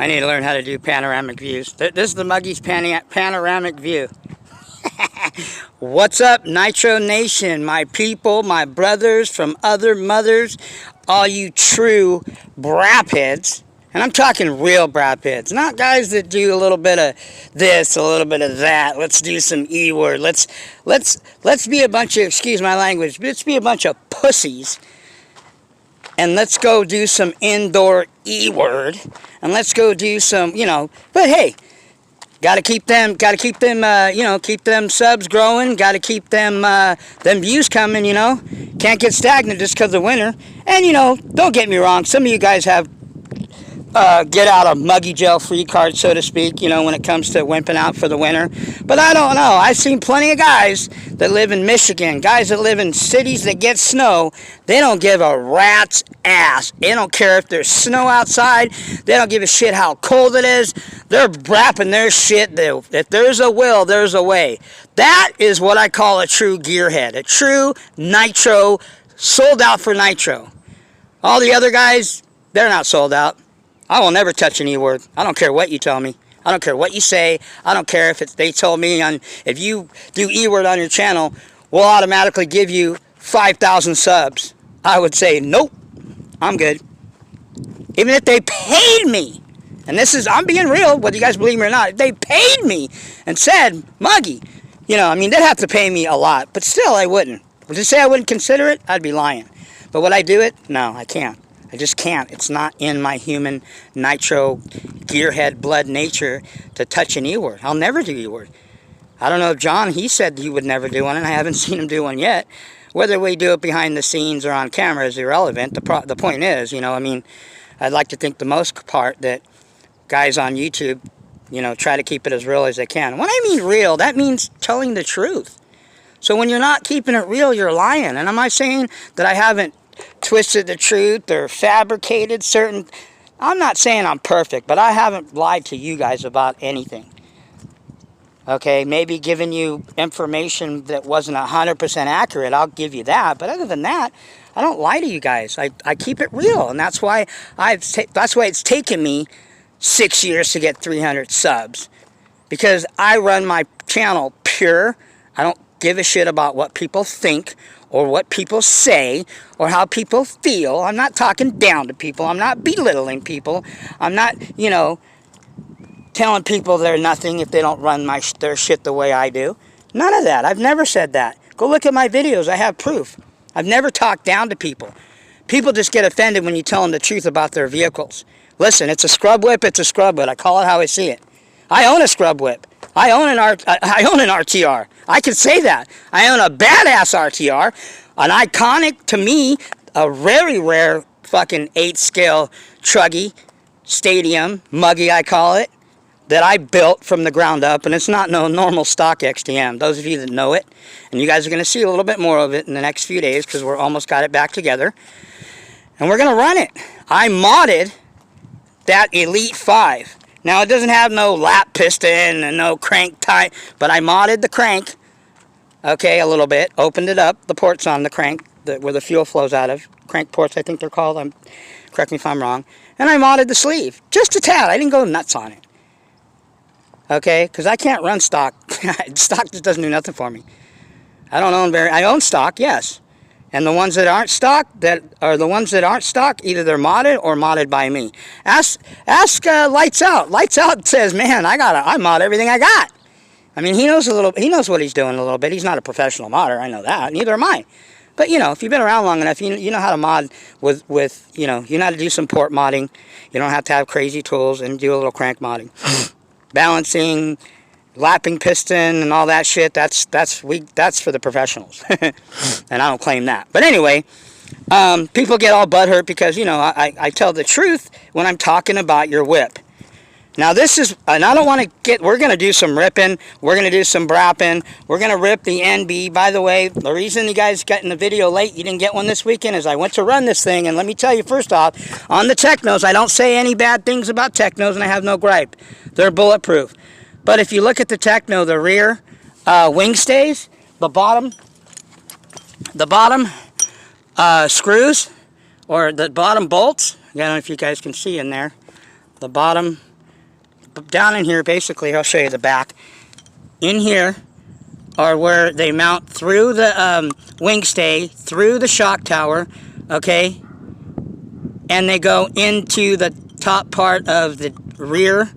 I need to learn how to do panoramic views. This is the Muggy's panoramic view. What's up, Nitro Nation? My people, my brothers from other mothers, all you true brap heads. And I'm talking real brap heads, not guys that do a little bit of this, a little bit of that. Let's do some E-word. Let's be a bunch of, excuse my language, let's be a bunch of pussies. And let's go do some indoor E-word. And let's go do some, you know, but hey, gotta keep them, you know, keep them subs growing. Gotta keep them views coming, you know. Can't get stagnant just because of winter. And, you know, don't get me wrong, some of you guys have get out of muggy jail free card, so to speak, you know, when it comes to wimping out for the winter. But I don't know. I've seen plenty of guys that live in Michigan, guys that live in cities that get snow. They don't give a rat's ass. They don't care if there's snow outside. They don't give a shit how cold it is. They're wrapping their shit. If there's a will, there's a way. That is what I call a true gearhead, a true nitro, sold out for nitro. All the other guys, they're not sold out. I will never touch an E-word. I don't care what you tell me. I don't care what you say. I don't care if they told me if you do E-word on your channel, we'll automatically give you 5,000 subs. I would say, nope, I'm good. Even if they paid me, and this is, I'm being real, whether you guys believe me or not, if they paid me and said, Muggy, you know, I mean, they'd have to pay me a lot, but still I wouldn't. Would you say I wouldn't consider it? I'd be lying. But would I do it? No, I can't. I just can't. It's not in my human nitro gearhead blood nature to touch an E-word. I'll never do E-word. I don't know if John, he said he would never do one, and I haven't seen him do one yet. Whether we do it behind the scenes or on camera is irrelevant. The point is, you know, I mean, I'd like to think the most part that guys on YouTube, you know, try to keep it as real as they can. When I mean real, that means telling the truth. So when you're not keeping it real, you're lying. And am I saying that I haven't twisted the truth or fabricated certain... I'm not saying I'm perfect, but I haven't lied to you guys about anything. Okay, maybe giving you information that wasn't 100% accurate, I'll give you that. But other than that, I don't lie to you guys. I keep it real, and that's why it's taken me 6 years to get 300 subs. Because I run my channel pure. I don't give a shit about what people think or what people say, or how people feel. I'm not talking down to people. I'm not belittling people. I'm not, you know, telling people they're nothing if they don't run their shit the way I do. None of that. I've never said that. Go look at my videos. I have proof. I've never talked down to people. People just get offended when you tell them the truth about their vehicles. Listen, it's a scrub whip. It's a scrub whip. I call it how I see it. I own a scrub whip. I own an RTR. I can say that. I own a badass RTR, an iconic, to me, a very rare fucking 8-scale truggy, stadium, muggy I call it, that I built from the ground up, and it's not no normal stock XDM. Those of you that know it, and you guys are going to see a little bit more of it in the next few days because we're almost got it back together, and we're going to run it. I modded that Elite 5. Now, it doesn't have no lap piston and no crank type, but I modded the crank, okay, a little bit. Opened it up, the ports on the crank, where the fuel flows out of. Crank ports, I think they're called. Correct me if I'm wrong. And I modded the sleeve, just a tad. I didn't go nuts on it, okay, because I can't run stock. Stock just doesn't do nothing for me. I don't own I own stock, yes. And the ones that aren't stock, either they're modded or modded by me. Ask Lights Out. Lights Out says, man, I mod everything I got. I mean, he knows what he's doing a little bit. He's not a professional modder, I know that. Neither am I. But, you know, if you've been around long enough, you know how to mod with you know how to do some port modding. You don't have to have crazy tools and do a little crank modding. Balancing, lapping piston and all that shit, that's for the professionals. And I don't claim that. But anyway, people get all butthurt because, you know, I tell the truth when I'm talking about your whip. Now this is, and I don't want to we're going to do some ripping, we're going to do some brapping, we're going to rip the NB. By the way, the reason you guys got in the video late, you didn't get one this weekend, is I went to run this thing, and let me tell you first off, on the Technos, I don't say any bad things about Technos, and I have no gripe. They're bulletproof. But if you look at the Techno, the rear wing stays, the bottom screws, or the bottom bolts, I don't know if you guys can see in there, the bottom down in here, basically, I'll show you the back. In here are where they mount through the wing stay, through the shock tower, okay? And they go into the top part of the rear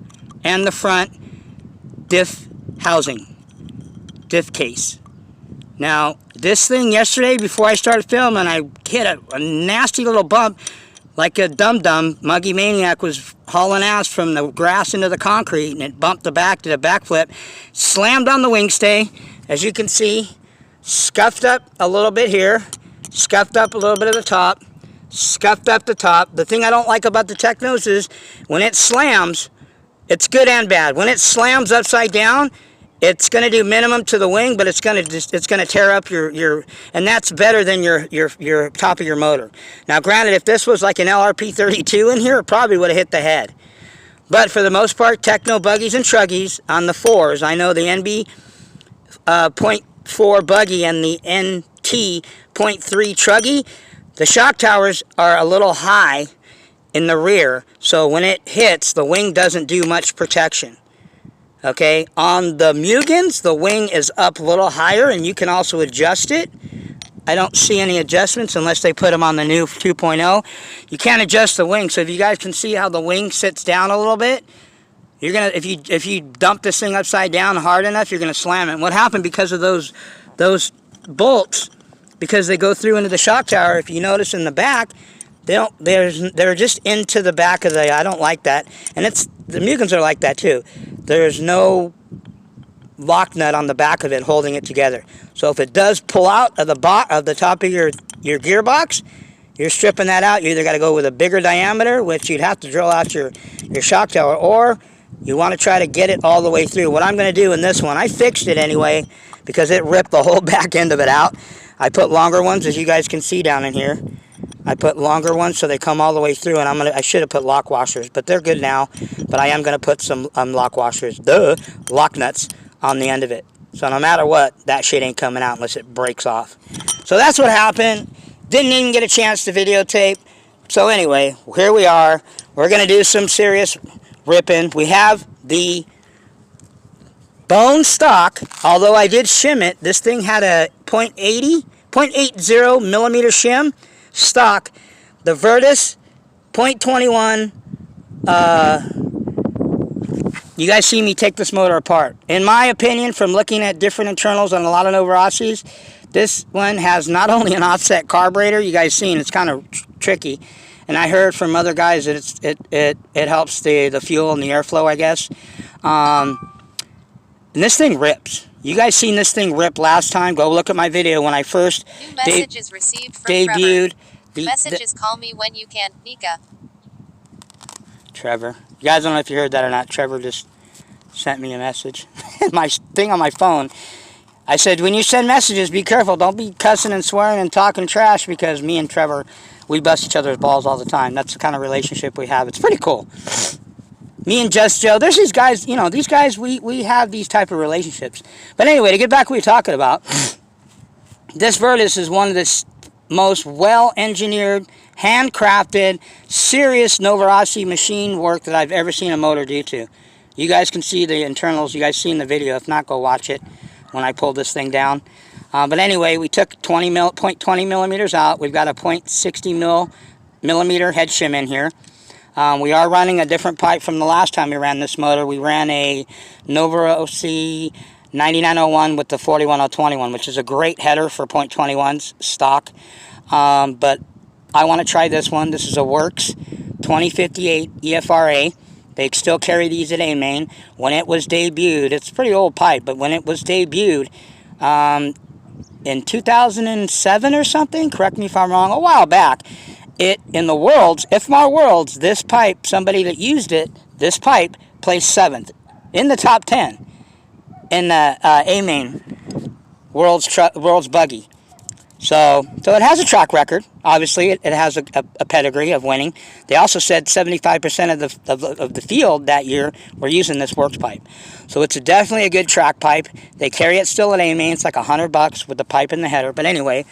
and the front diff housing, diff case. Now, this thing yesterday, before I started filming, I hit a nasty little bump, like a dum-dum. Muggy Maniac was hauling ass from the grass into the concrete, and it bumped the back, did a backflip, slammed on the wing stay, as you can see, scuffed up a little bit here, scuffed up a little bit at the top, scuffed up the top. The thing I don't like about the Technos is when it slams, it's good and bad. When it slams upside down, it's going to do minimum to the wing, but it's going to tear up your and that's better than your top of your motor. Now, granted, if this was like an LRP 32 in here, it probably would have hit the head. But for the most part, Techno buggies and truggies on the 4s, I know the NB .4 buggy and the NT .3 truggy, the shock towers are a little high in the rear, so when it hits, the wing doesn't do much protection. Okay, on the Mugens, the wing is up a little higher, and you can also adjust it. I don't see any adjustments unless they put them on the new 2.0. You can't adjust the wing, so if you guys can see how the wing sits down a little bit, you're gonna if you dump this thing upside down hard enough, you're gonna slam it. And what happened because of those bolts, because they go through into the shock tower, if you notice in the back, they're just into the back of the, I don't like that. And the Mugens are like that too. There's no lock nut on the back of it holding it together. So if it does pull out of the top of your gearbox, you're stripping that out. You either got to go with a bigger diameter, which you'd have to drill out your shock tower, or you want to try to get it all the way through. What I'm going to do in this one, I fixed it anyway because it ripped the whole back end of it out. I put longer ones, as you guys can see down in here. I put longer ones so they come all the way through, and I should have put lock washers, but they're good now. But I am going to put some lock washers, lock nuts on the end of it. So no matter what, that shit ain't coming out unless it breaks off. So that's what happened. Didn't even get a chance to videotape. So anyway, here we are. We're going to do some serious ripping. We have the bone stock, although I did shim it. This thing had a 0.80 millimeter shim stock. The Virtus 0.21. You guys see me take this motor apart. In my opinion, from looking at different internals on a lot of Novarossis, this one has not only an offset carburetor, you guys seen it's kind of tricky, and I heard from other guys that it helps the fuel and the airflow, I guess. And this thing rips. You guys seen this thing rip last time? Go look at my video when I first debuted. Messages, call me when you can, Nika. Trevor. You guys don't know if you heard that or not. Trevor just sent me a message. My thing on my phone. I said, when you send messages, be careful. Don't be cussing and swearing and talking trash, because me and Trevor, we bust each other's balls all the time. That's the kind of relationship we have. It's pretty cool. Me and Just Joe, there's these guys, you know, these guys, we have these type of relationships. But anyway, to get back to what we were talking about, this Virtus is one of the most well-engineered, handcrafted, serious Novarossi machine work that I've ever seen a motor do to. You guys can see the internals. You guys seen the video. If not, go watch it when I pulled this thing down. But anyway, we took 0.20 millimeters out. We've got a 0.60 millimeter head shim in here. We are running a different pipe from the last time we ran this motor. We ran a Novarossi 9901 with the 41021, which is a great header for 0.21s stock. But I want to try this one. This is a Works 2058 EFRA. They still carry these at A-Main. When it was debuted, it's a pretty old pipe, but when it was debuted in 2007 or something, correct me if I'm wrong, a while back, in the Worlds, IFMAR Worlds, this pipe, somebody that used it, this pipe, placed 7th in the top 10 in the A-Main Worlds buggy. So it has a track record. Obviously, it has a pedigree of winning. They also said 75% of the field that year were using this Works pipe. So it's definitely a good track pipe. They carry it still at A-Main. It's like $100 with the pipe and the header. But anyway,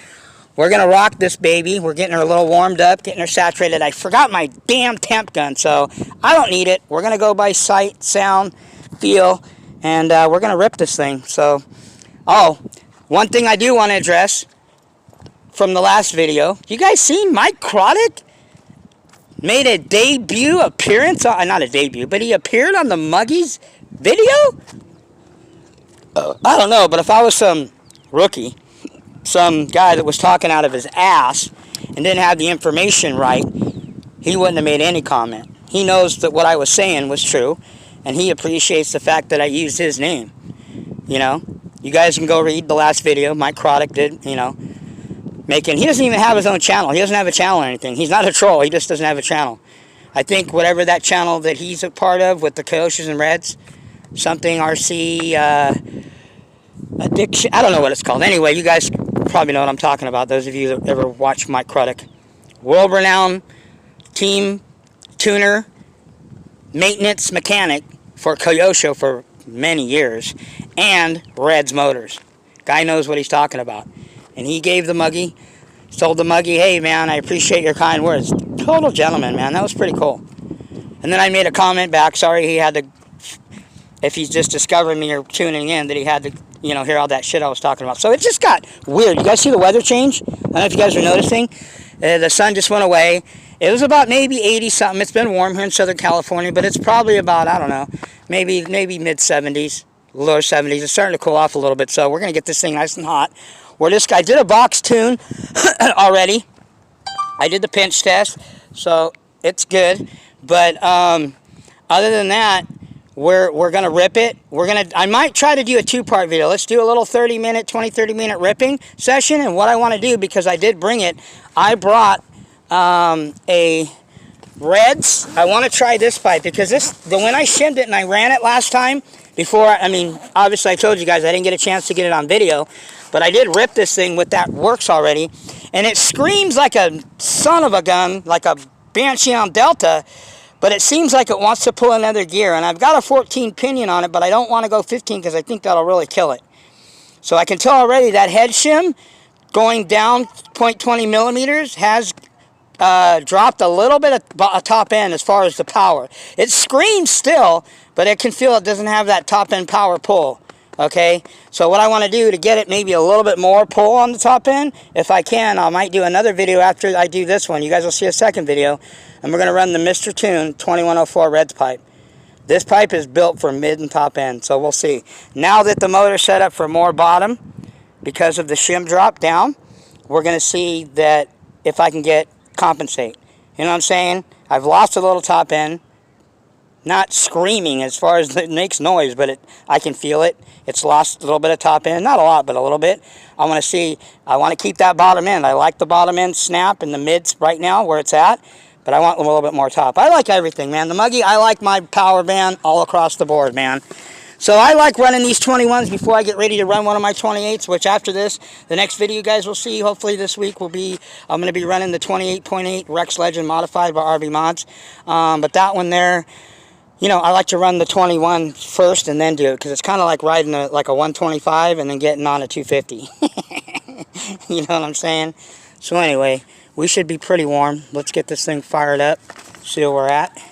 We're going to rock this baby. We're getting her a little warmed up, getting her saturated. I forgot my damn temp gun, so I don't need it. We're going to go by sight, sound, feel, and we're going to rip this thing. So, oh, one thing I do want to address from the last video. You guys seen Mike Croddick? Made a debut appearance, not a debut, but he appeared on the Muggies video? I don't know, but if I was some rookie, some guy that was talking out of his ass and didn't have the information right, he wouldn't have made any comment. He knows that what I was saying was true, and he appreciates the fact that I used his name. You know, you guys can go read the last video. Mike Croddick did, you know, he doesn't even have his own channel. He doesn't have a channel or anything. He's not a troll. He just doesn't have a channel. I think whatever that channel that he's a part of with the Coyotes and Reds, something RC addiction, I don't know what it's called. Anyway, you guys probably know what I'm talking about, those of you that ever watch Mike Croddick. World-renowned team tuner, maintenance mechanic for Coyote for many years, and Reds Motors. Guy knows what he's talking about. And he gave the Muggy, told the Muggy, hey man, I appreciate your kind words. Total gentleman, man. That was pretty cool. And then I made a comment back, sorry he had to, if he's just discovering me or tuning in, that he had to, you know, hear all that shit I was talking about. So it just got weird. You guys see the weather change? I don't know if you guys are noticing. The sun just went away. It was about maybe 80 something. It's been warm here in Southern California, but it's probably about, I don't know, maybe mid 70s, lower 70s. It's starting to cool off a little bit, so we're going to get this thing nice and hot. I did a box tune already. I did the pinch test, so it's good. But other than that, we're gonna rip it. I might try to do a two-part video. Let's do a little 30 minute ripping session. And what I want to do, because I did bring it, I brought a Reds. I want to try this pipe because when I shimmed it and I ran it last time before. I mean, obviously I told you guys I didn't get a chance to get it on video, but I did rip this thing with that works already, and it screams like a son of a gun, like a Banshee on Delta. But it seems like it wants to pull another gear. And I've got a 14 pinion on it, but I don't want to go 15 because I think that'll really kill it. So I can tell already that head shim going down 0.20 millimeters has dropped a little bit of top end as far as the power. It screams still, but it can feel it doesn't have that top end power pull. Okay, so what I want to do to get it maybe a little bit more pull on the top end, if I can, I might do another video after I do this one. You guys will see a second video, and we're going to run the Mr. Tune 2104 Reds pipe. This pipe is built for mid and top end, so we'll see. Now that the motor's set up for more bottom, because of the shim drop down, we're going to see that if I can compensate. You know what I'm saying? I've lost a little top end. Not screaming as far as it makes noise, but I can feel it. It's lost a little bit of top end. Not a lot, but a little bit. I want to keep that bottom end. I like the bottom end snap and the mids right now where it's at, but I want a little bit more top. I like everything, man. The Muggy, I like my power band all across the board, man. So I like running these 21s before I get ready to run one of my 28s, which after this, the next video you guys will see, hopefully this week, I'm going to be running the 28.8 Rex Legend modified by RB Mods. But that one there, you know, I like to run the 21 first and then do it, because it's kind of like riding like a 125 and then getting on a 250. You know what I'm saying? So anyway, we should be pretty warm. Let's get this thing fired up, see where we're at.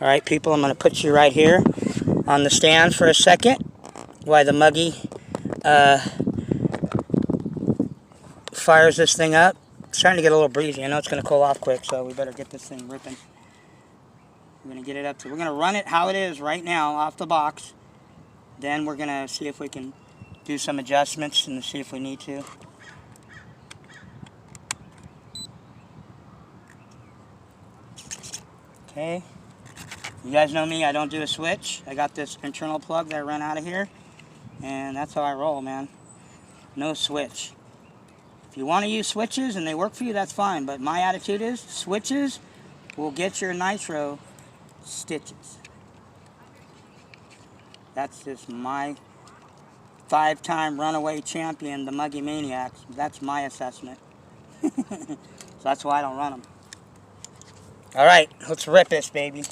All right, people, I'm going to put you right here on the stand for a second while the Muggy fires this thing up. It's starting to get a little breezy. I know it's going to cool off quick, so we better get this thing ripping. We're going to get it up to, we're going to run it how it is right now off the box. Then we're going to see if we can do some adjustments and see if we need to. Okay. You guys know me, I don't do a switch. I got this internal plug that I run out of here, and that's how I roll, man. No switch. If you want to use switches and they work for you, that's fine, but my attitude is switches will get your nitro stitches. That's just my 5-time runaway champion, the Muggy Maniacs. That's my assessment. So that's why I don't run them. Alright, let's rip this, baby.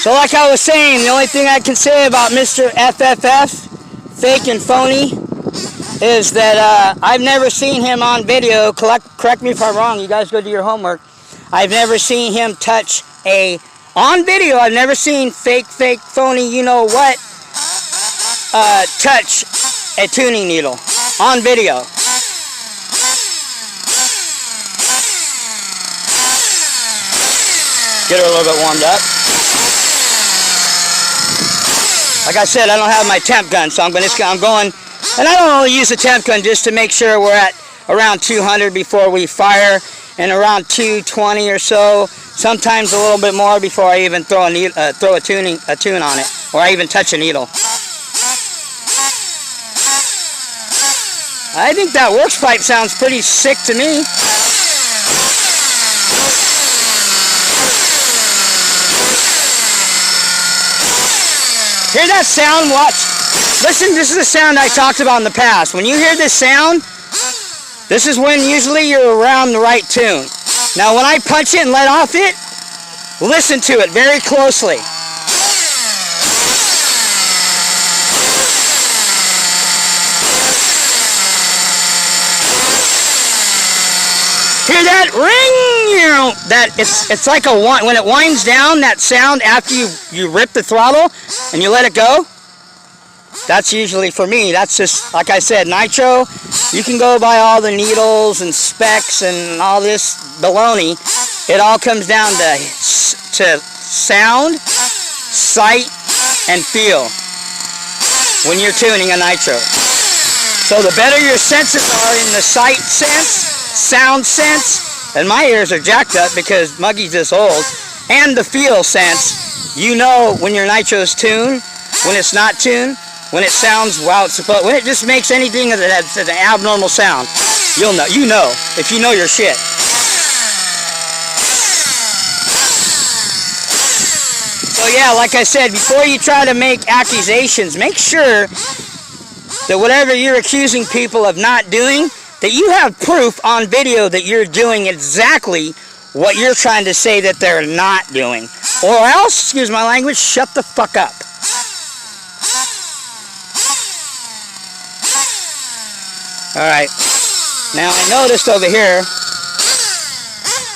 So like I was saying, the only thing I can say about Mr. FFF, fake and phony, is that I've never seen him on video. Correct me if I'm wrong. You guys go do your homework. I've never seen him touch on video. I've never seen fake, phony, you know what, touch a tuning needle on video. Get her a little bit warmed up. Like I said, I don't have my temp gun, so I'm going, and I don't only use the temp gun just to make sure we're at around 200 before we fire, and around 220 or so. Sometimes a little bit more before I even throw a tune on it, or I even touch a needle. I think that works pipe sounds pretty sick to me. Hear that sound? Watch. Listen, this is the sound I talked about in the past. When you hear this sound, this is when usually you're around the right tune. Now when I punch it and let off it, listen to it very closely. Hear that ring? You know, that it's like when it winds down, that sound after you rip the throttle and you let it go. That's usually, for me, that's just, like I said, nitro. You can go by all the needles and specs and all this baloney. It all comes down to sound, sight, and feel when you're tuning a nitro. So the better your senses are in the sight sense, sound sense, and my ears are jacked up because Muggy's this old, and the feel sense, you know when your nitro's tuned, when it's not tuned, when it sounds wow, it's supposed, when it just makes anything that's an abnormal sound, you'll know. You know if you know your shit. So yeah, like I said, before you try to make accusations, make sure that whatever you're accusing people of not doing, that you have proof on video that you're doing exactly what you're trying to say that they're not doing. Or else, excuse my language, shut the fuck up. Alright, now I noticed over here,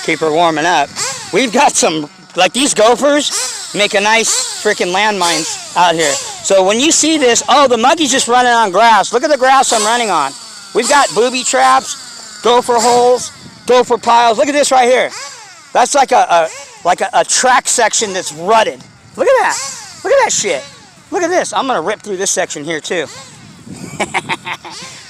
keep her warming up, we've got some, like these gophers make a nice freaking landmines out here. So when you see this, oh, the Muggy's just running on grass. Look at the grass I'm running on. We've got booby traps, gopher holes, gopher piles. Look at this right here. That's like a track section that's rutted. Look at that. Look at that shit. Look at this. I'm going to rip through this section here too.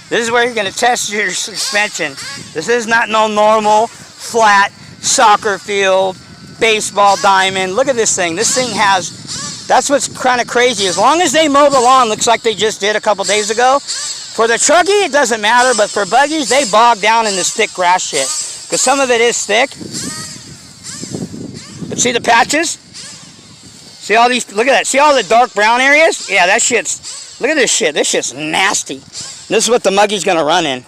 This is where you're going to test your suspension. This is not no normal, flat, soccer field, baseball diamond. Look at this thing. This thing has, that's what's kind of crazy. As long as they mow the lawn, looks like they just did a couple days ago. For the truckee, it doesn't matter, but for buggies, they bog down in this thick grass shit. Because some of it is thick. But see the patches? See all these, look at that. See all the dark brown areas? Yeah, that shit's, look at this shit. This shit's nasty. This is what the Muggy's going to run in.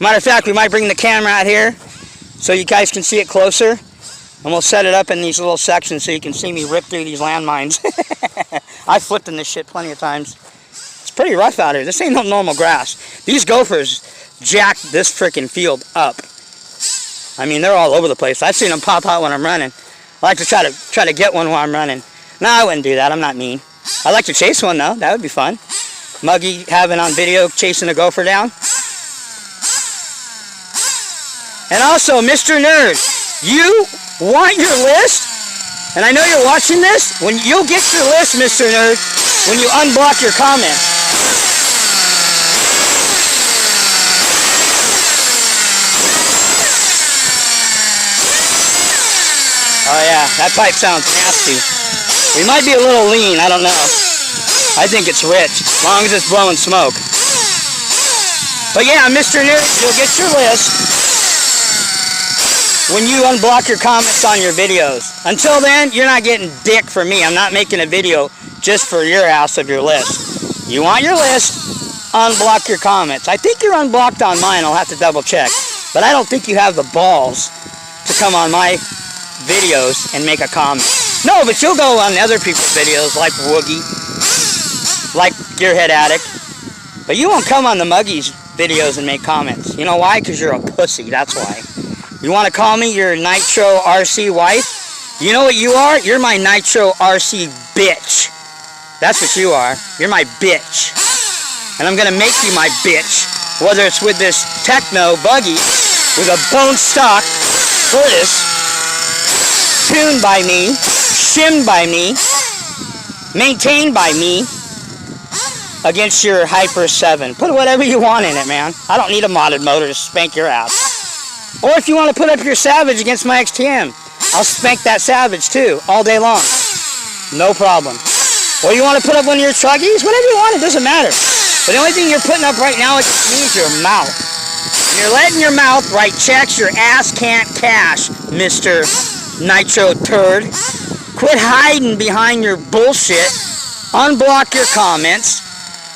Matter of fact, we might bring the camera out here so you guys can see it closer. And we'll set it up in these little sections so you can see me rip through these landmines. I've flipped in this shit plenty of times. It's pretty rough out here. This ain't no normal grass. These gophers jack this freaking field up. I mean, they're all over the place. I've seen them pop out when I'm running. I like to try to get one while I'm running. No, I wouldn't do that. I'm not mean. I'd like to chase one, though. That would be fun. Muggy having on video chasing a gopher down. And also, Mr. Nerd, you want your list? And I know you're watching this. When you'll get your list, Mr. Nerd, when you unblock your comments. Oh yeah, that pipe sounds nasty. We might be a little lean, I don't know. I think it's rich, as long as it's blowing smoke. But yeah, Mr. Nerd, you'll get your list when you unblock your comments on your videos. Until then, you're not getting dick from me. I'm not making a video just for your ass of your list. You want your list, unblock your comments. I think you're unblocked on mine. I'll have to double check. But I don't think you have the balls to come on my videos and make a comment. No, but you'll go on other people's videos like Woogie, like Gearhead Addict. But you won't come on the Muggy's videos and make comments. You know why? Because you're a pussy, that's why. You want to call me your Nitro RC wife? You know what you are? You're my Nitro RC bitch. That's what you are. You're my bitch. And I'm going to make you my bitch. Whether it's with this techno buggy, with a bone stock Curtis, tuned by me, shimmed by me, maintained by me, against your Hyper 7. Put whatever you want in it, man. I don't need a modded motor to spank your ass. Or if you want to put up your Savage against my XTM, I'll spank that Savage too, all day long. No problem. Or you want to put up one of your Truggies? Whatever you want, it doesn't matter. But the only thing you're putting up right now against me is your mouth. And you're letting your mouth write checks your ass can't cash, Mr. Nitro Turd. Quit hiding behind your bullshit. Unblock your comments.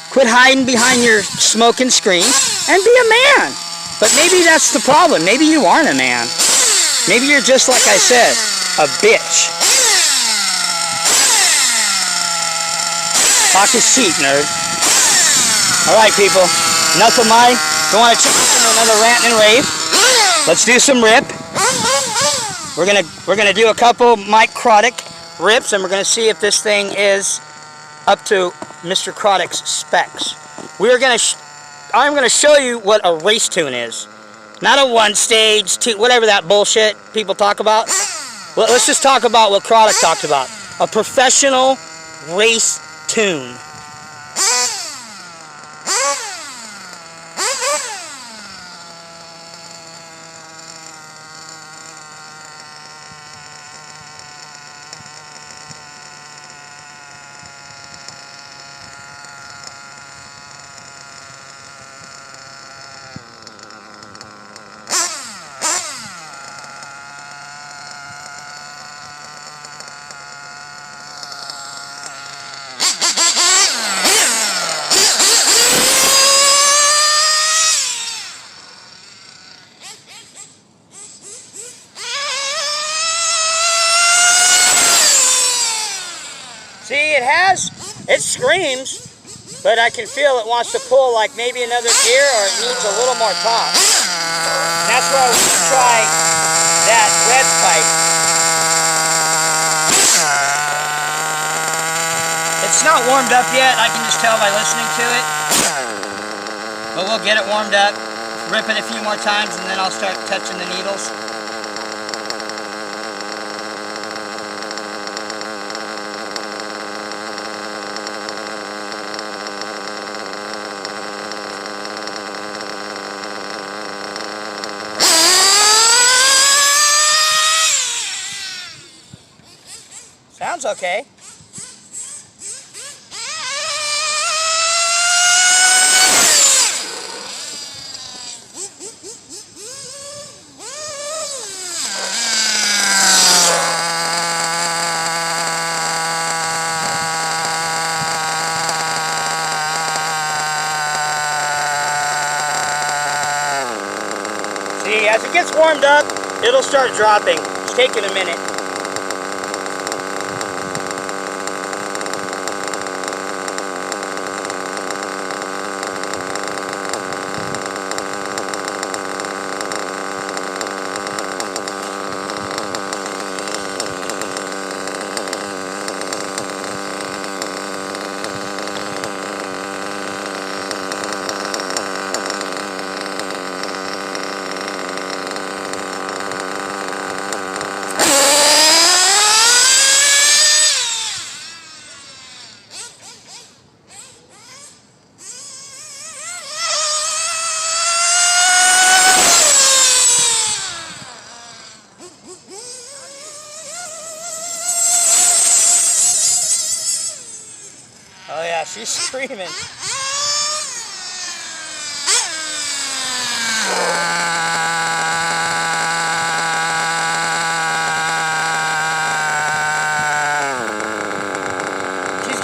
Quit hiding behind your smoking screen and be a man. But maybe that's the problem. Maybe you aren't a man. Maybe you're just like I said, a bitch. Talk his seat, nerd. Alright, people. Enough of my... Don't want to check into another rant and rave. Let's do some rip. We're gonna do a couple Mike Crotic rips, and we're gonna see if this thing is up to Mr. Crotic's specs. I'm gonna show you what a race tune is. Not a one stage, whatever that bullshit people talk about. Well, let's just talk about what Crotic talked about. A professional race tune. See, it screams, but I can feel it wants to pull like maybe another gear, or it needs a little more top. And that's why we try that red pipe. It's not warmed up yet, I can just tell by listening to it. But we'll get it warmed up, rip it a few more times, and then I'll start touching the needles. Sounds okay. See, as it gets warmed up, it'll start dropping. It's taking a minute. Oh yeah, she's screaming. She's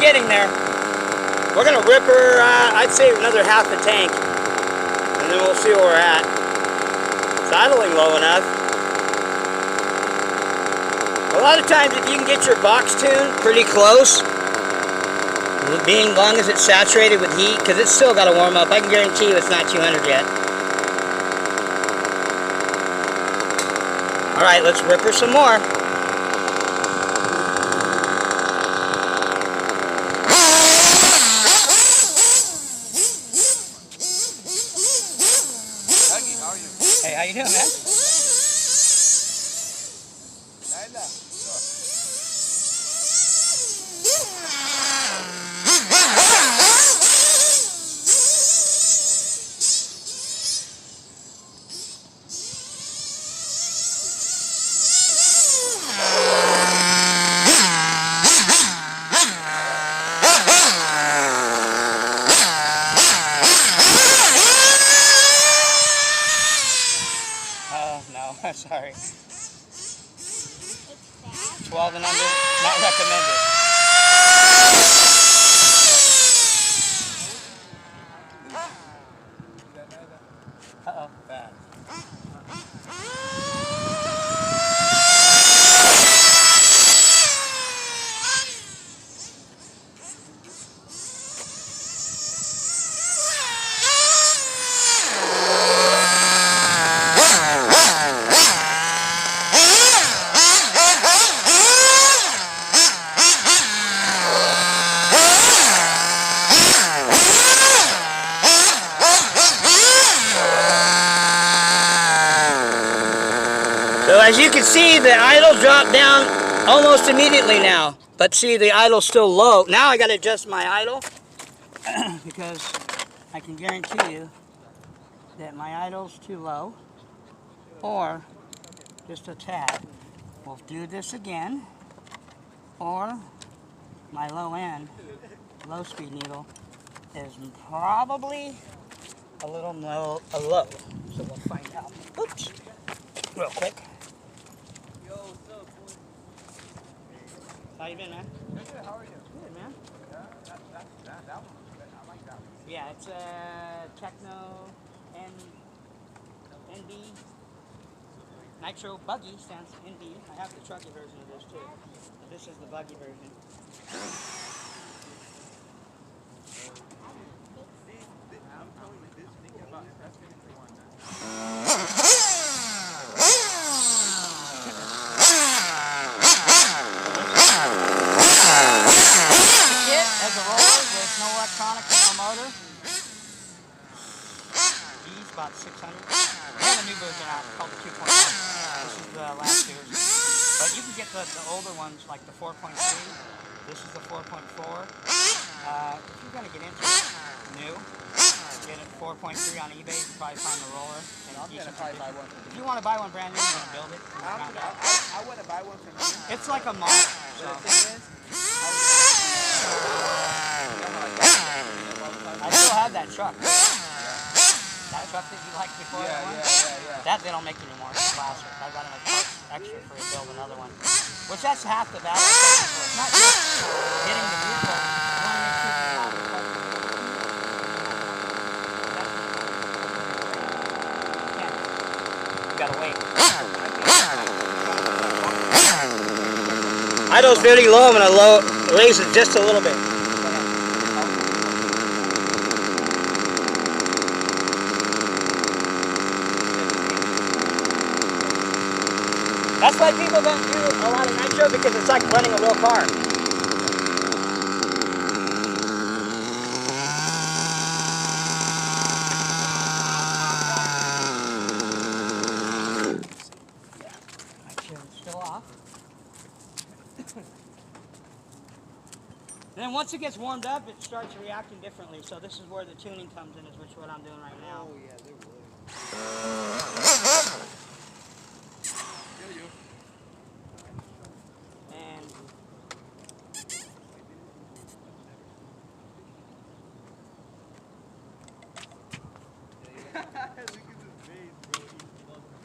getting there. We're gonna rip her, I'd say another half a tank. And then we'll see where we're at. It's idling low enough. lot of times if you can get your box tune pretty close, being long as it's saturated with heat, because it's still got to warm up. I can guarantee you it's not 200 yet. Alright, let's rip her some more. Hey, how you doing, man? No, sorry. 12 and under, not recommended. Uh-oh. Bad. So as you can see, the idle dropped down almost immediately now. But see, the idle's still low. Now I got to adjust my idle because I can guarantee you that my idle's too low or just a tad. We'll do this again, or my low end, low speed needle is probably a little low. So we'll find out. Oops, real quick. How you been, man? Good, how are you? Good, man. Yeah, that one was good. I like that one. Yeah, it's a Techno NB Nitro Buggy, stands for NB. I have the trucky version of this too. But this is the buggy version. I'm telling you this thing about investing into one now. As a roller, there's no electronics, no motor. These about 600. We have a new version out called the 2.0. This is the last version. But you can get the older ones like the 4.3. This is the 4.4. If you're going to get into it new, get it 4.3 on eBay. You can probably find the roller. I'm going to probably buy one from If you want to buy one brand new, you want to build it. I want to buy one from you. It's like a model. So. The thing is, I still have that truck. That truck that you liked before that one? Yeah. That they don't make anymore. It's plastic. I got enough parts extra for to build another one. Which that's half the battle. It's not just getting the vehicle. You want to make sure you have the parts. You gotta wait. Idle's very low. I'm gonna raise it just a little bit. That's why people don't do a lot of nitro, because it's like running a real car. Nitro's still off. Then once it gets warmed up, it starts reacting differently. So this is where the tuning comes in, is which what I'm doing right now. oh yeah, they're really. And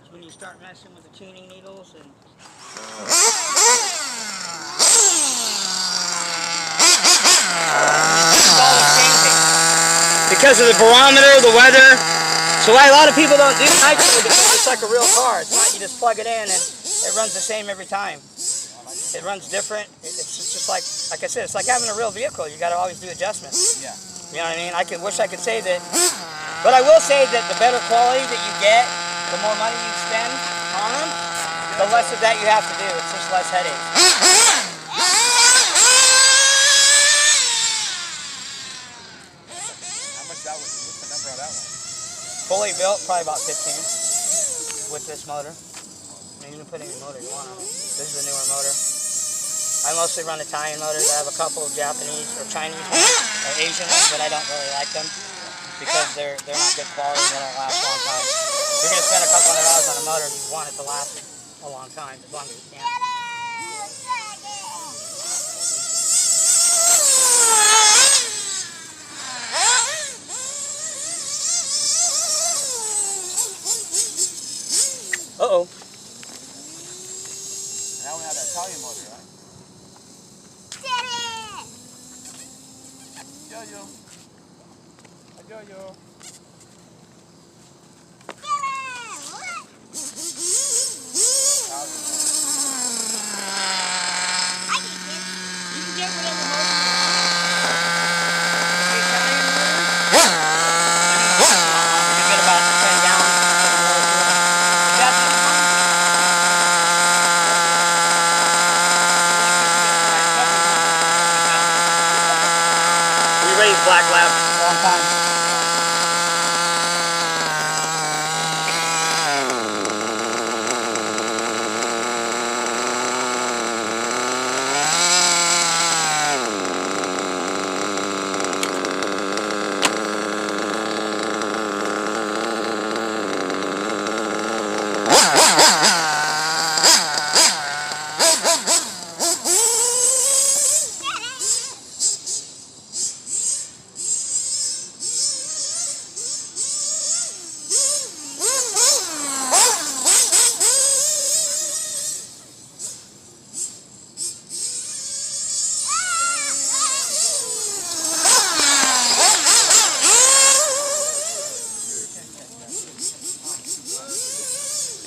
it's when you start messing with the tuning needles and because of the barometer, the weather. So why a lot of people don't do nitro, because it's like a real car. It's not, you just plug it in and it runs the same every time. It runs different. It's just like I said, it's like having a real vehicle. You got to always do adjustments. Yeah. You know what I mean? Wish I could say that, but I will say that the better quality that you get, the more money you spend on them, the less of that you have to do. It's just less headaches. How much that was? What's the number on that one? Fully built, probably about 15 with this motor. You can put any motor you want on it. This is a newer motor. I mostly run Italian motors. I have a couple of Japanese or Chinese ones or Asian ones, but I don't really like them because they're not good quality and they don't last a long time. You're going to spend a couple $100 on a motor, you want it to last a long time, as long as you can. Uh-oh. Now we have that Italian motor, right? Yo-yo. Yo-yo. Black lab a long time.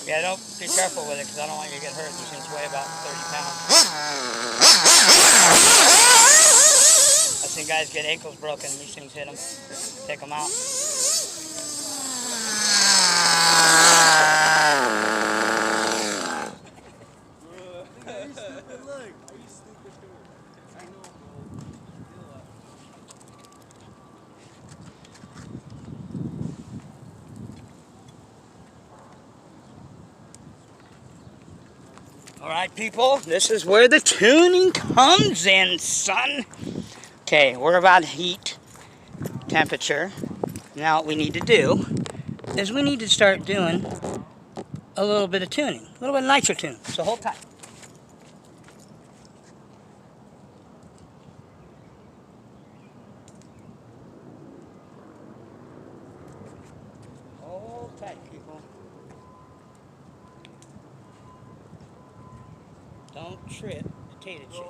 Yeah, don't be careful with it because I don't want you to get hurt. These things weigh about 30 pounds. I've seen guys get ankles broken. These things hit them, take them out. All right, people, this is where the tuning comes in, son. Okay, we're about heat temperature. Now what we need to do is we need to start doing a little bit of tuning, a little bit of nitro tune. So hold tight. Hold tight, people. Don't trip potato chip.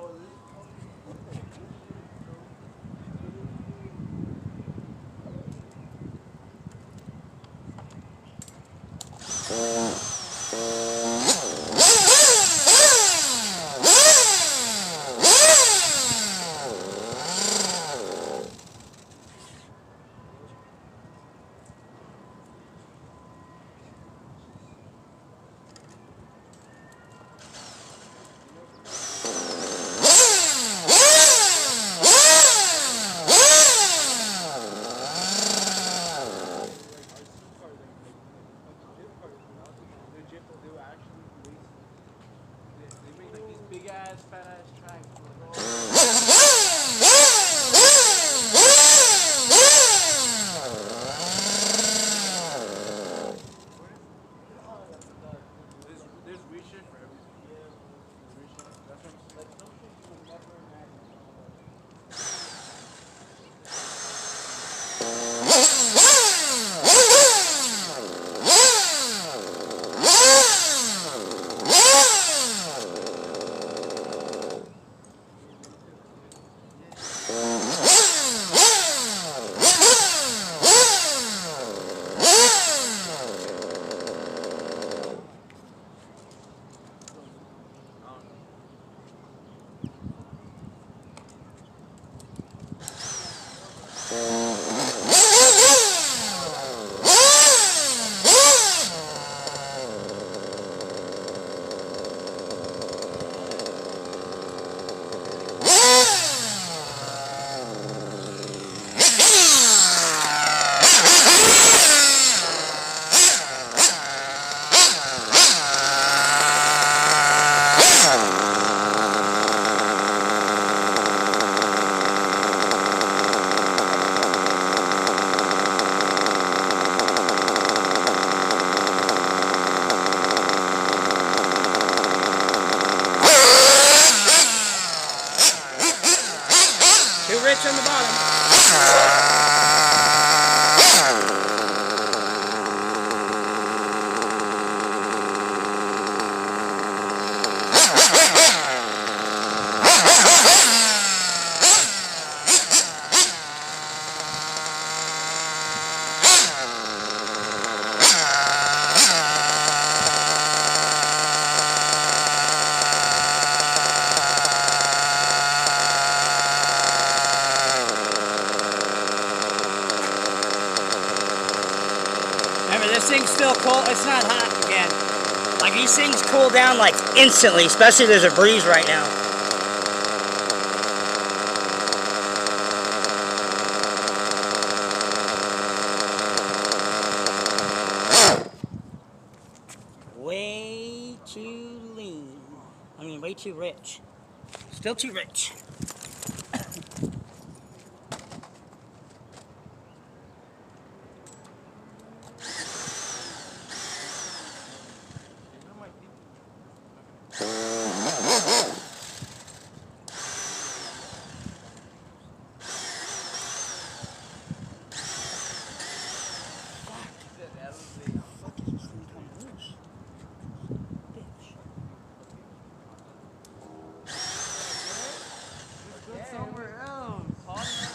Big ass, fat ass tracks. There's research for everything. That's what I'm like. rich on the bottom. Remember, this thing's still cold. It's not hot again. Like, these things cool down like instantly, especially if there's a breeze right now. Way too lean. I mean, way too rich. Still too rich. Somewhere else.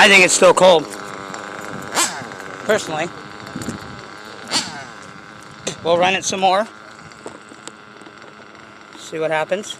I think it's still cold. Personally. We'll run it some more. See what happens.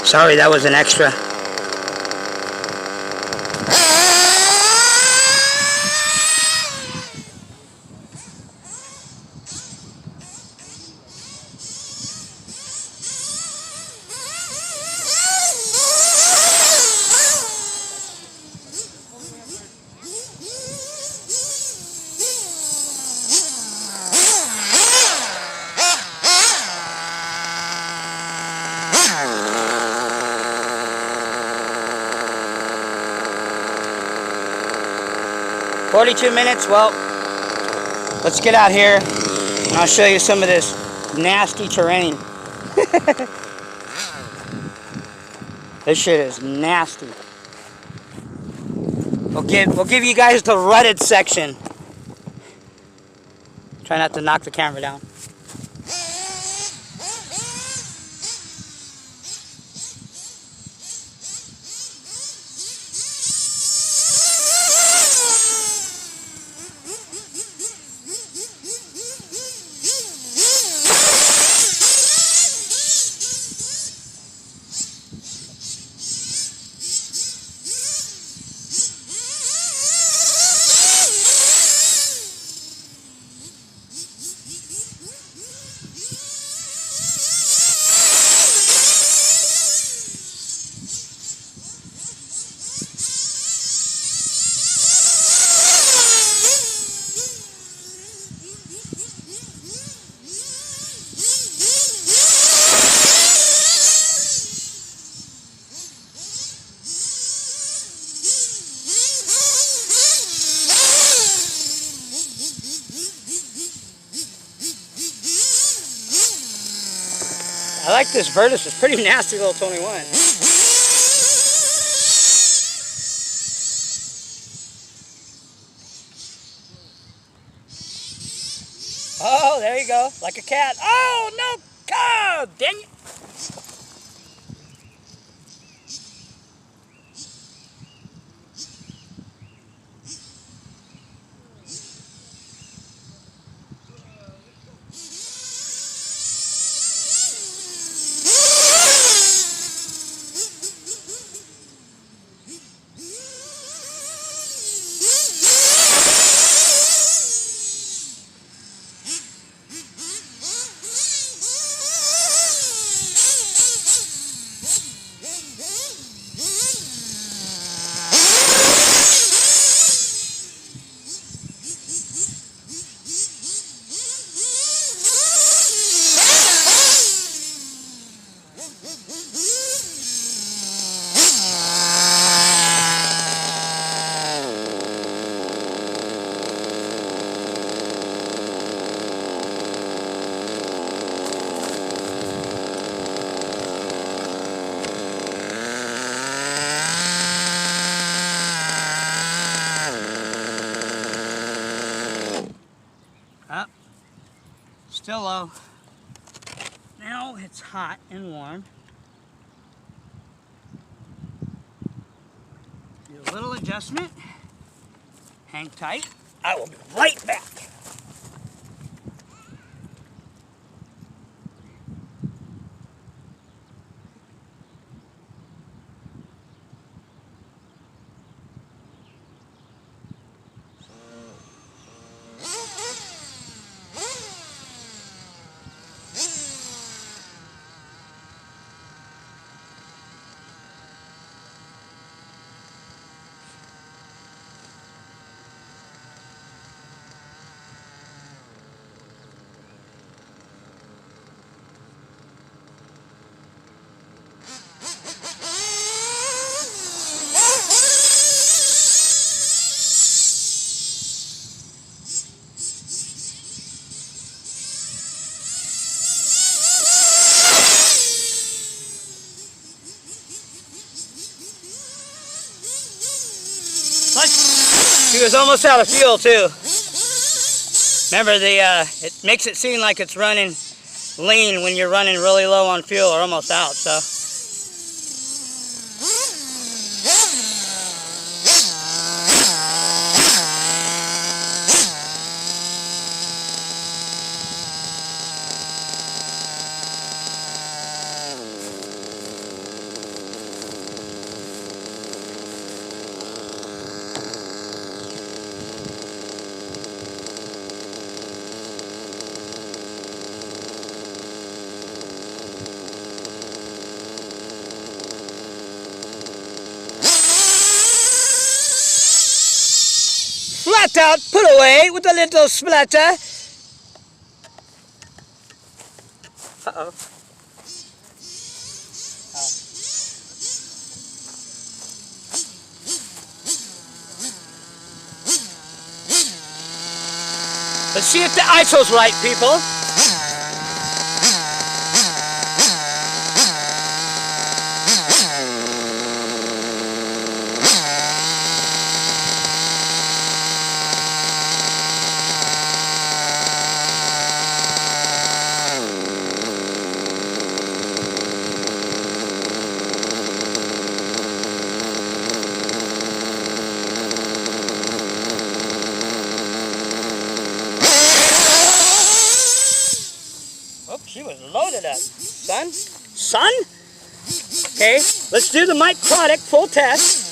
Sorry, that was an extra. "42 minutes, well, let's get out here and I'll show you some of this nasty terrain." This shit is nasty. We'll give you guys the rutted section. Try not to knock the camera down. I like this Virtus. It's pretty nasty little 21. Oh, there you go. Like a cat. Oh, no. God, dang it. Up. Still low. Now it's hot and warm. Do a little adjustment. Hang tight. I will be right back. She was almost out of fuel too. Remember, it makes it seem like it's running lean when you're running really low on fuel or almost out. So. out, put away with a little splatter. Uh-oh. Let's see if the ISO's right, people. Oh, she was loaded up. Son? Son? Okay, let's do the microtic full test.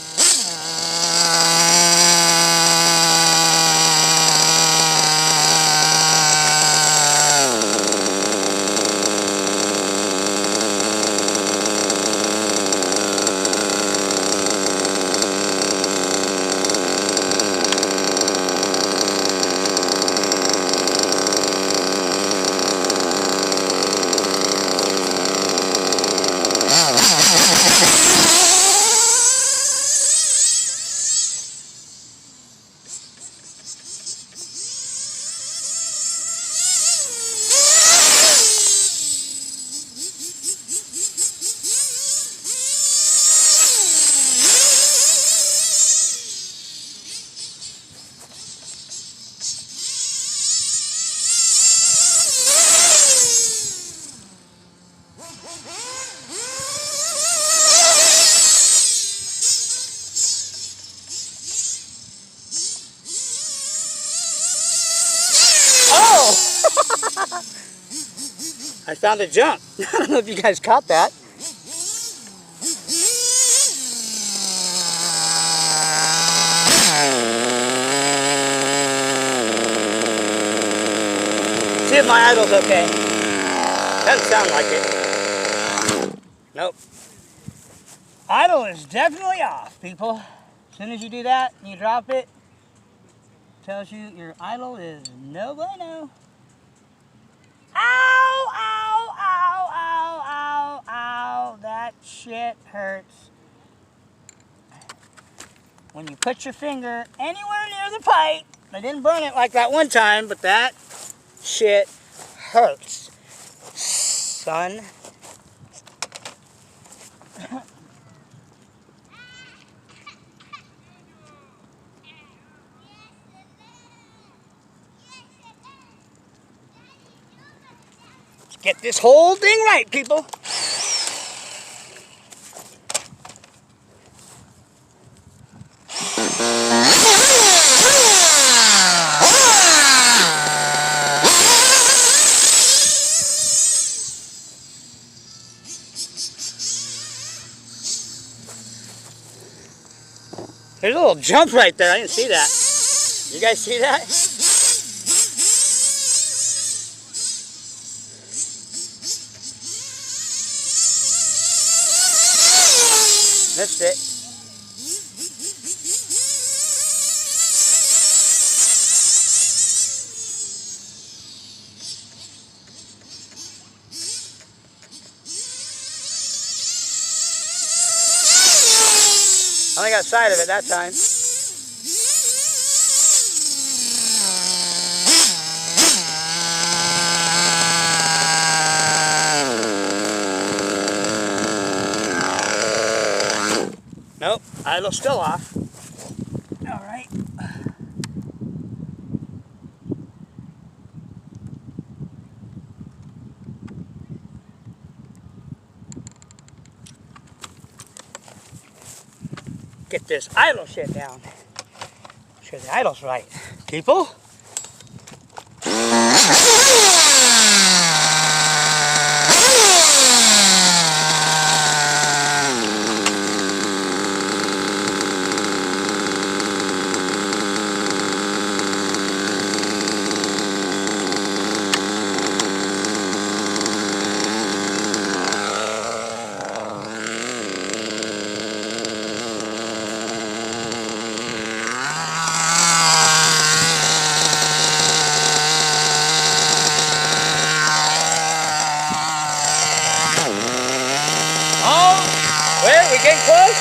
Oh! I found a jump. I don't know if you guys caught that. See if my idle's okay. Doesn't sound like it. Nope. Idle is definitely off, people. As soon as you do that and you drop it, tells you your idle is no bueno. Ow, ow, ow, ow, ow, ow. That shit hurts. When you put your finger anywhere near the pipe, I didn't burn it like that one time, but that shit hurts. Son. Let's get this whole thing right, people. There's a little jump right there. I didn't see that. You guys see that? Missed it. I only got sight of it that time. Nope, idle's still off. All right. Get this idle shit down. Make sure the idle's right, people. getting close?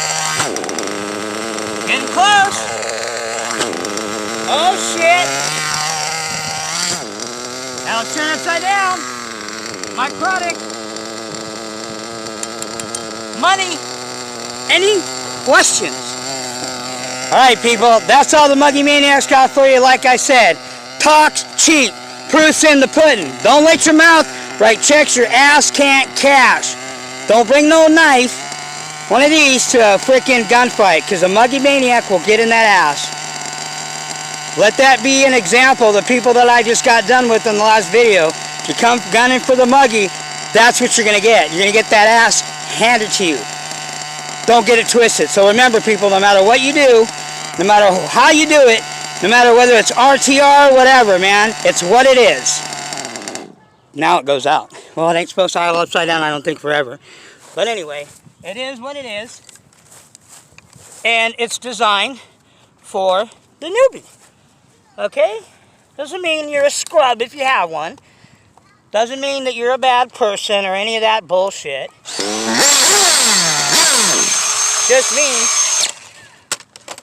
Getting close. Oh shit. Now let's turn upside down. My product. Money. Any questions? Alright people, that's all the Muggy Maniacs got for you. Like I said, talk's cheap. Proof's in the pudding. Don't let your mouth write checks your ass can't cash. Don't bring no knife, one of these, to a freaking gunfight, because a Muggy Maniac will get in that ass. Let that be an example. The people that I just got done with in the last video, if you come gunning for the Muggy, that's what you're going to get. You're going to get that ass handed to you. Don't get it twisted. So remember people, no matter what you do, no matter how you do it, no matter whether it's RTR or whatever, man, it's what it is. Now it goes out. Well, it ain't supposed to idle upside down, I don't think, forever. But anyway, it is what it is. And it's designed for the newbie. Okay? Doesn't mean you're a scrub if you have one. Doesn't mean that you're a bad person or any of that bullshit. Just means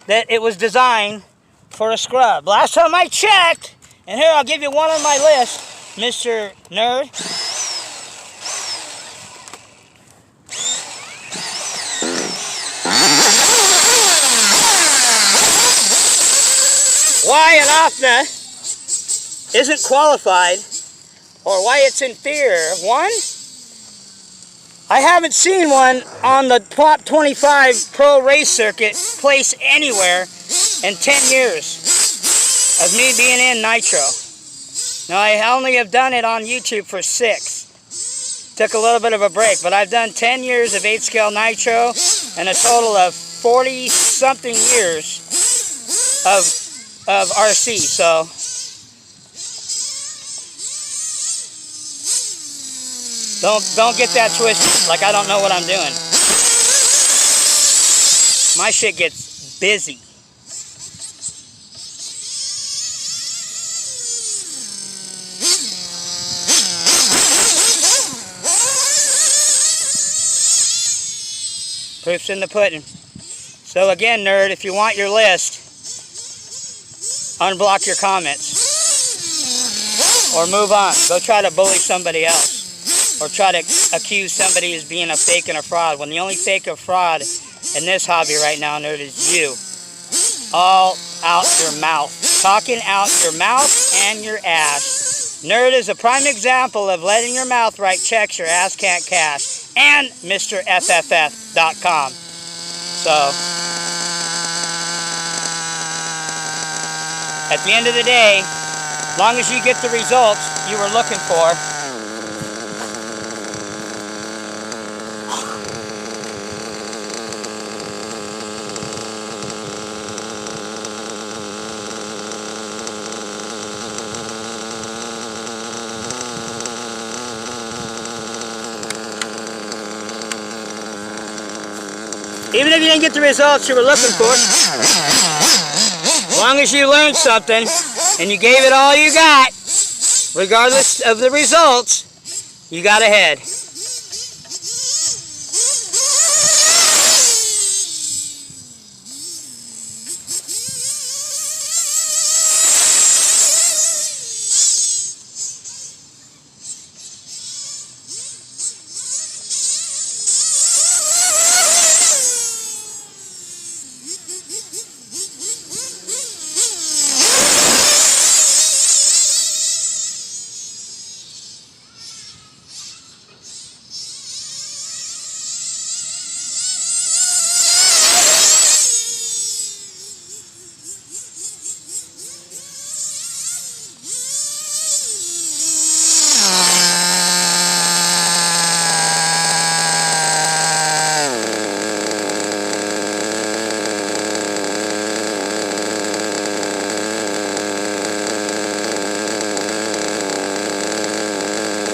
that it was designed for a scrub. Last time I checked, and here I'll give you one on my list, Mr. Nerd. Why an OFNA isn't qualified, or why it's inferior. One, I haven't seen one on the top 25 pro race circuit place anywhere in 10 years of me being in Nitro. Now I only have done it on YouTube for 6. Took a little bit of a break, but I've done 10 years of 8 scale Nitro and a total of 40 something years of RC, so don't get that twisted, like I don't know what I'm doing. My shit gets busy. Proof's in the pudding. So again, nerd, if you want your list, unblock your comments. Or move on. Go try to bully somebody else. Or try to accuse somebody as being a fake and a fraud. When the only fake or fraud in this hobby right now, nerd, is you. All out your mouth. Talking out your mouth and your ass. Nerd is a prime example of letting your mouth write checks your ass can't cash. And MrFFF.com. So, at the end of the day, as long as you get the results you were looking for, even if you didn't get the results you were looking for, as long as you learned something and you gave it all you got, regardless of the results, you got ahead.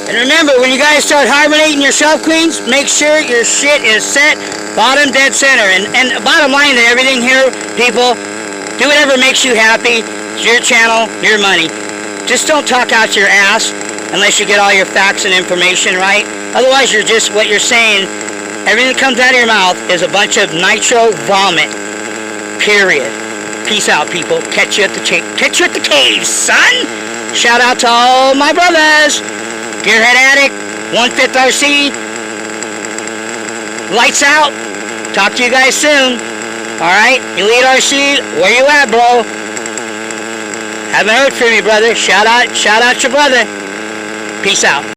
And remember, when you guys start hibernating your shelf queens, make sure your shit is set bottom dead center. And bottom line to everything here, people, do whatever makes you happy. It's your channel, your money. Just don't talk out your ass unless you get all your facts and information right. Otherwise, you're just, what you're saying Everything that comes out of your mouth is a bunch of nitro vomit. Period. Peace out, people. Catch you at the cave, son. Shout out to all my brothers. Gearhead Addict, 1/5 RC. Lights out. Talk to you guys soon. Alright, Elite RC, where you at, bro? Haven't heard from you, brother. Shout out your brother. Peace out.